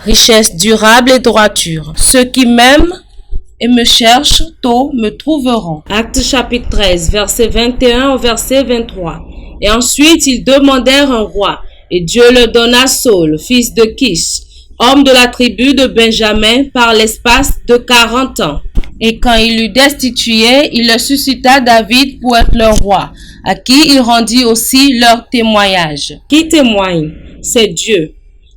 richesse durable et droiture. Ceux qui m'aiment et me cherchent tôt me trouveront. Actes chapitre 13, verset 21 au verset 23. Et ensuite ils demandèrent un roi, et Dieu leur donna Saül, fils de Kish, homme de la tribu de Benjamin, par l'espace de 40 ans. Et quand il l'eut destitué, il leur suscita David pour être leur roi, à qui il rendit aussi leur témoignage. Qui témoigne? C'est Dieu.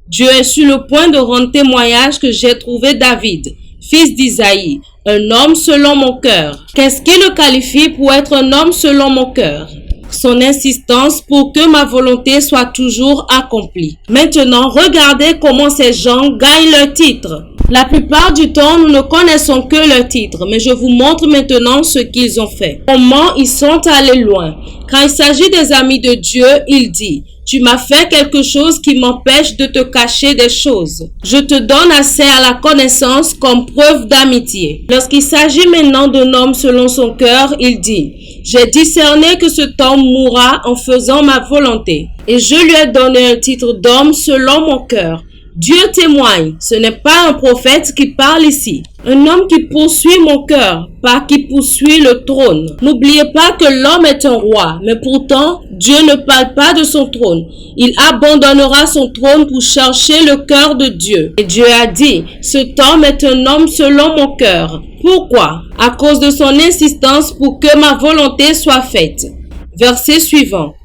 Dieu est sur le point de rendre témoignage que j'ai trouvé David, fils d'Isaïe, un homme selon mon cœur. Qu'est-ce qui le qualifie pour être un homme selon mon cœur? Son insistance pour que ma volonté soit toujours accomplie. Maintenant, regardez comment ces gens gagnent leur titre. La plupart du temps, nous ne connaissons que leur titre, mais je vous montre maintenant ce qu'ils ont fait. Comment ils sont allés loin. Quand il s'agit des amis de Dieu, il dit: tu m'as fait quelque chose qui m'empêche de te cacher des choses. Je te donne assez à la connaissance comme preuve d'amitié. Lorsqu'il s'agit maintenant d'un homme selon son cœur, il dit: j'ai discerné que cet homme mourra en faisant ma volonté, et je lui ai donné un titre d'homme selon mon cœur. Dieu témoigne, ce n'est pas un prophète qui parle ici. Un homme qui poursuit mon cœur, pas qui poursuit le trône. N'oubliez pas que l'homme est un roi, mais pourtant, Dieu ne parle pas de son trône. Il abandonnera son trône pour chercher le cœur de Dieu. Et Dieu a dit: cet homme est un homme selon mon cœur. Pourquoi? À cause de son insistance pour que ma volonté soit faite. Verset suivant.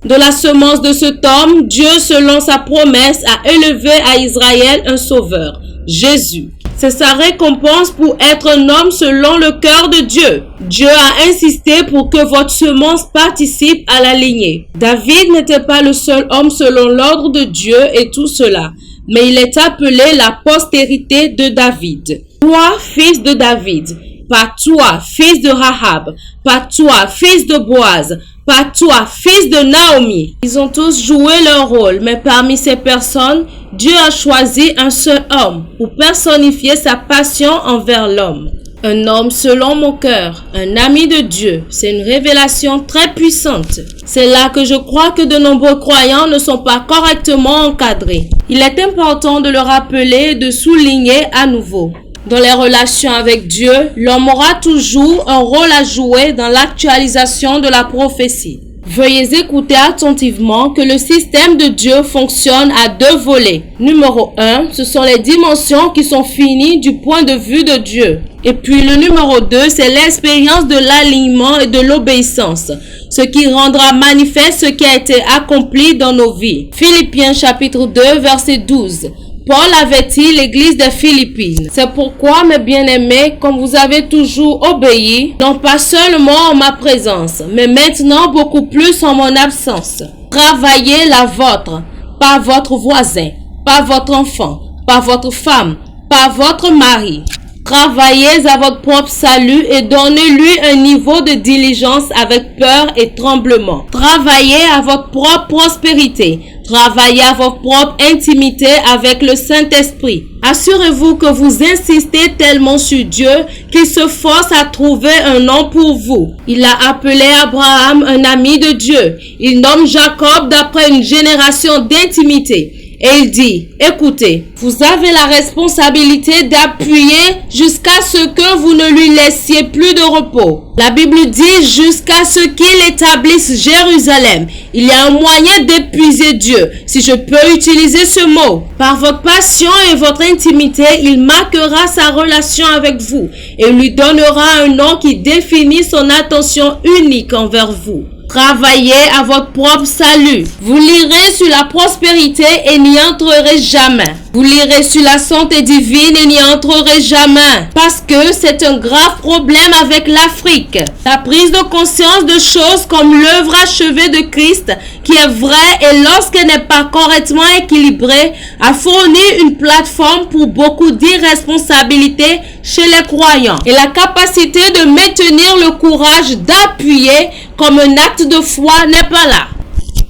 De la semence de cet homme, Dieu, selon sa promesse, a élevé à Israël un sauveur, Jésus. C'est sa récompense pour être un homme selon le cœur de Dieu. Dieu a insisté pour que votre semence participe à la lignée. David n'était pas le seul homme selon l'ordre de Dieu et tout cela, mais il est appelé la postérité de David. Toi, fils de David, pas toi, fils de Rahab, pas toi, fils de Boaz, pas toi, fils de Naomi. Ils ont tous joué leur rôle, mais parmi ces personnes, Dieu a choisi un seul homme pour personnifier sa passion envers l'homme. Un homme selon mon cœur, un ami de Dieu, c'est une révélation très puissante. C'est là que je crois que de nombreux croyants ne sont pas correctement encadrés. Il est important de le rappeler et de souligner à nouveau. Dans les relations avec Dieu, l'homme aura toujours un rôle à jouer dans l'actualisation de la prophétie. Veuillez écouter attentivement que le système de Dieu fonctionne à deux volets. Numéro 1, ce sont les dimensions qui sont finies du point de vue de Dieu. Et puis le numéro 2, c'est l'expérience de l'alignement et de l'obéissance, ce qui rendra manifeste ce qui a été accompli dans nos vies. Philippiens chapitre 2, verset 12. Paul avertit l'église des Philippines. C'est pourquoi, mes bien-aimés, comme vous avez toujours obéi, non pas seulement en ma présence, mais maintenant beaucoup plus en mon absence. Travaillez la vôtre, pas votre voisin, pas votre enfant, pas votre femme, pas votre mari. Travaillez à votre propre salut et donnez-lui un niveau de diligence avec peur et tremblement. Travaillez à votre propre prospérité. Travaillez à votre propre intimité avec le Saint-Esprit. Assurez-vous que vous insistez tellement sur Dieu qu'il se force à trouver un nom pour vous. Il a appelé Abraham un ami de Dieu. Il nomme Jacob d'après une génération d'intimité. Et il dit: écoutez, vous avez la responsabilité d'appuyer jusqu'à ce que vous ne lui laissiez plus de repos. La Bible dit jusqu'à ce qu'il établisse Jérusalem. Il y a un moyen d'épuiser Dieu, si je peux utiliser ce mot. Par votre passion et votre intimité, il marquera sa relation avec vous et lui donnera un nom qui définit son attention unique envers vous. Travaillez à votre propre salut. Vous lirez sur la prospérité et n'y entrerez jamais. Vous lirez sur la santé divine et n'y entrerez jamais. Parce que c'est un grave problème avec l'Afrique. La prise de conscience de choses comme l'œuvre achevée de Christ, qui est vraie et lorsqu'elle n'est pas correctement équilibrée, a fourni une plateforme pour beaucoup d'irresponsabilité chez les croyants. Et la capacité de maintenir le courage d'appuyer comme un acte de foi n'est pas là.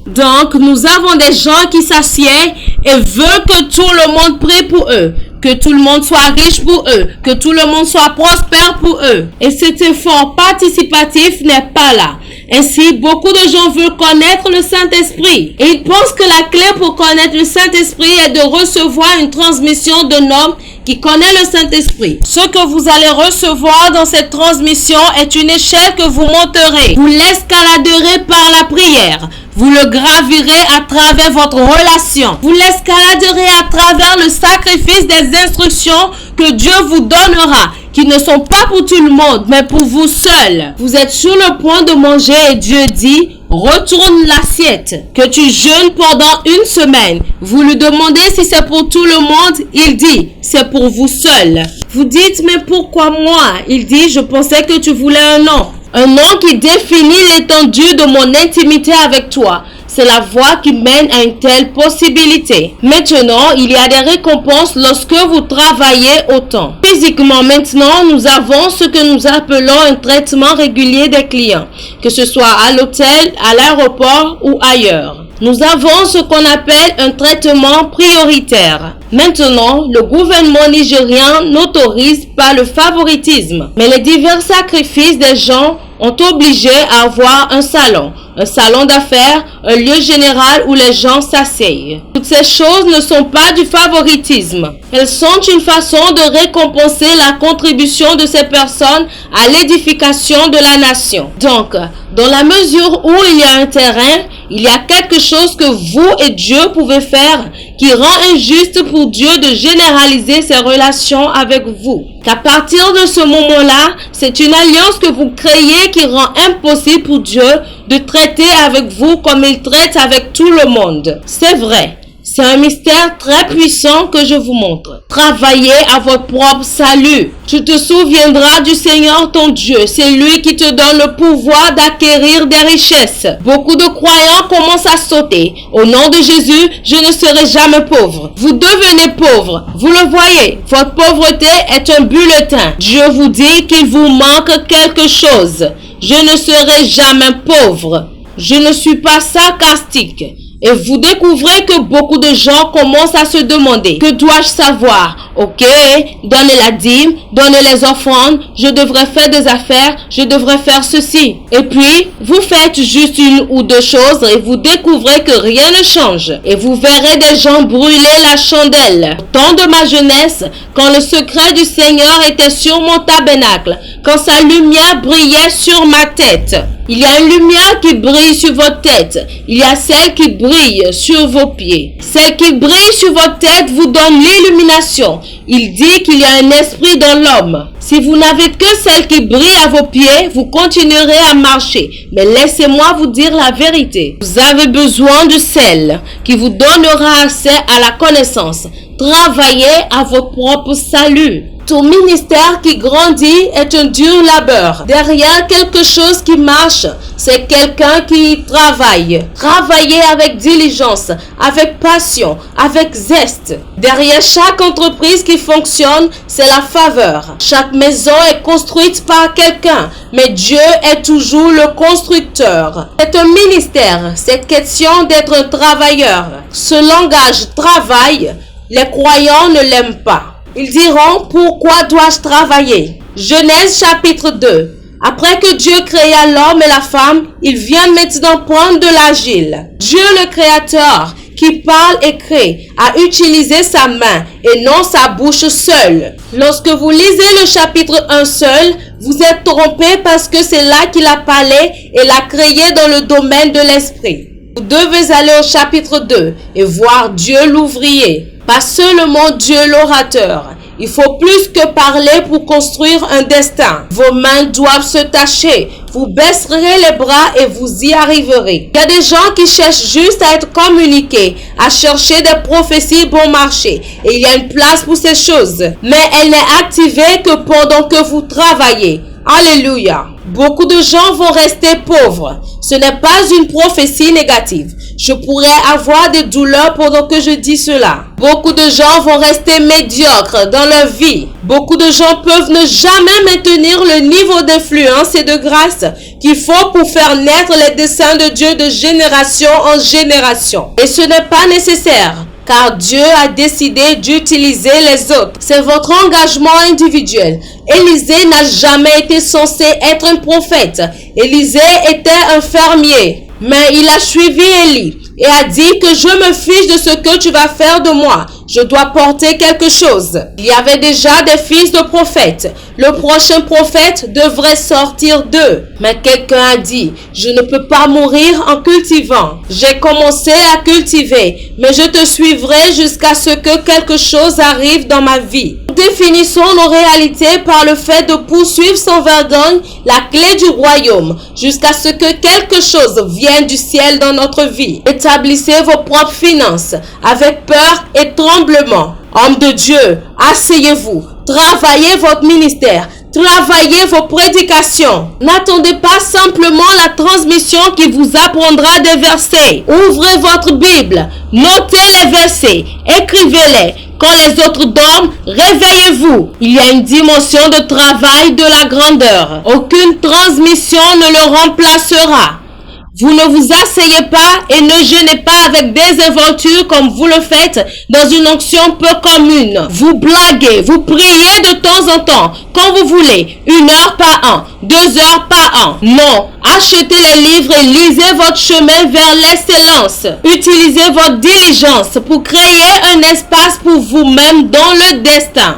Donc, nous avons des gens qui s'assiedent et veulent que tout le monde prie pour eux. que tout le monde soit riche pour eux, que tout le monde soit prospère pour eux. Et cet effort participatif n'est pas là. Ainsi, beaucoup de gens veulent connaître le Saint-Esprit. Et ils pensent que la clé pour connaître le Saint-Esprit est de recevoir une transmission d'un homme qui connaît le Saint-Esprit. Ce que vous allez recevoir dans cette transmission est une échelle que vous monterez. Vous l'escaladerez par la prière. Vous le gravirez à travers votre relation. Vous l'escaladerez à travers le sacrifice des instructions que Dieu vous donnera, qui ne sont pas pour tout le monde, mais pour vous seul. Vous êtes sur le point de manger et Dieu dit, retourne l'assiette. Que tu jeûnes pendant une semaine. Vous lui demandez si c'est pour tout le monde. Il dit, c'est pour vous seul. Vous dites, mais pourquoi moi? Il dit, je pensais que tu voulais un nom. Un nom qui définit l'étendue de mon intimité avec toi. C'est la voie qui mène à une telle possibilité. Maintenant, il y a des récompenses lorsque vous travaillez autant. Physiquement, maintenant, nous avons ce que nous appelons un traitement régulier des clients, que ce soit à l'hôtel, à l'aéroport ou ailleurs. Nous avons ce qu'on appelle un traitement prioritaire. Maintenant, le gouvernement nigérien n'autorise pas le favoritisme, mais les divers sacrifices des gens ont obligé à avoir un salon d'affaires, un lieu général où les gens s'asseyent. Toutes ces choses ne sont pas du favoritisme. Elles sont une façon de récompenser la contribution de ces personnes à l'édification de la nation. Donc, dans la mesure où il y a un terrain, il y a quelque chose que vous et Dieu pouvez faire qui rend injuste pour Dieu de généraliser ses relations avec vous. Qu'à partir de ce moment-là, c'est une alliance que vous créez qui rend impossible pour Dieu de traiter avec vous comme il traite avec tout le monde. C'est vrai. C'est un mystère très puissant que je vous montre. Travaillez à votre propre salut. Tu te souviendras du Seigneur ton Dieu. C'est lui qui te donne le pouvoir d'acquérir des richesses. Beaucoup de croyants commencent à sauter. Au nom de Jésus, je ne serai jamais pauvre. Vous devenez pauvre. Vous le voyez. Votre pauvreté est un bulletin. Dieu vous dit qu'il vous manque quelque chose. Je ne serai jamais pauvre. Je ne suis pas sarcastique. Et vous découvrez que beaucoup de gens commencent à se demander, que dois-je savoir? Ok, donner la dîme, donner les offrandes, je devrais faire des affaires, je devrais faire ceci. Et puis, vous faites juste une ou deux choses et vous découvrez que rien ne change. Et vous verrez des gens brûler la chandelle. Au temps de ma jeunesse, quand le secret du Seigneur était sur mon tabernacle, quand sa lumière brillait sur ma tête. Il y a une lumière qui brille sur votre tête. Il y a celle qui brille sur vos pieds. Celle qui brille sur votre tête vous donne l'illumination. Il dit qu'il y a un esprit dans l'homme. Si vous n'avez que celle qui brille à vos pieds, vous continuerez à marcher. Mais laissez-moi vous dire la vérité. Vous avez besoin de celle qui vous donnera accès à la connaissance. Travaillez à votre propre salut. Ton ministère qui grandit est un dur labeur. Derrière quelque chose qui marche, c'est quelqu'un qui travaille. Travaillez avec diligence, avec passion, avec zeste. Derrière chaque entreprise qui fonctionne, c'est la faveur. Chaque maison est construite par quelqu'un, mais Dieu est toujours le constructeur. C'est un ministère, cette question d'être un travailleur. Ce langage travail, les croyants ne l'aiment pas. Ils diront, pourquoi dois-je travailler? Genèse chapitre 2. Après que Dieu créa l'homme et la femme, il vient maintenant prendre de l'agile. Dieu le Créateur, qui parle et crée, a utilisé sa main et non sa bouche seule. Lorsque vous lisez le chapitre 1 seul, vous êtes trompé parce que c'est là qu'il a parlé et l'a créé dans le domaine de l'esprit. Vous devez aller au chapitre 2 et voir Dieu l'ouvrier. Pas seulement Dieu l'orateur. Il faut plus que parler pour construire un destin. Vos mains doivent se tâcher. Vous baisserez les bras et vous y arriverez. Il y a des gens qui cherchent juste à être communiqués, à chercher des prophéties bon marché. Et il y a une place pour ces choses. Mais elle n'est activée que pendant que vous travaillez. Alléluia. Beaucoup de gens vont rester pauvres. Ce n'est pas une prophétie négative. Je pourrais avoir des douleurs pendant que je dis cela. Beaucoup de gens vont rester médiocres dans leur vie. Beaucoup de gens peuvent ne jamais maintenir le niveau d'influence et de grâce qu'il faut pour faire naître les desseins de Dieu de génération en génération. Et ce n'est pas nécessaire. car Dieu a décidé d'utiliser les autres. C'est votre engagement individuel. Élisée n'a jamais été censé être un prophète. Élisée était un fermier, mais il a suivi Élie et a dit que je me fiche de ce que tu vas faire de moi. Je dois porter quelque chose. Il y avait déjà des fils de prophètes. Le prochain prophète devrait sortir d'eux. Mais quelqu'un a dit, je ne peux pas mourir en cultivant. J'ai commencé à cultiver, mais je te suivrai jusqu'à ce que quelque chose arrive dans ma vie. Nous définissons nos réalités par le fait de poursuivre sans vergogne la clé du royaume jusqu'à ce que quelque chose vienne du ciel dans notre vie. Établissez vos propres finances avec peur et tremblement. Homme de Dieu, asseyez-vous, travaillez votre ministère, travaillez vos prédications. N'attendez pas simplement la transmission qui vous apprendra des versets. Ouvrez votre Bible, notez les versets, écrivez-les. Quand les autres dorment, réveillez-vous. Il y a une dimension de travail de la grandeur. Aucune transmission ne le remplacera. Vous ne vous asseyez pas et ne jeûnez pas avec désinvolture comme vous le faites dans une onction peu commune. Vous blaguez, vous priez de temps en temps, quand vous voulez, 1 heure par an, 2 heures par an. Non, achetez les livres et lisez votre chemin vers l'excellence. Utilisez votre diligence pour créer un espace pour vous-même dans le destin.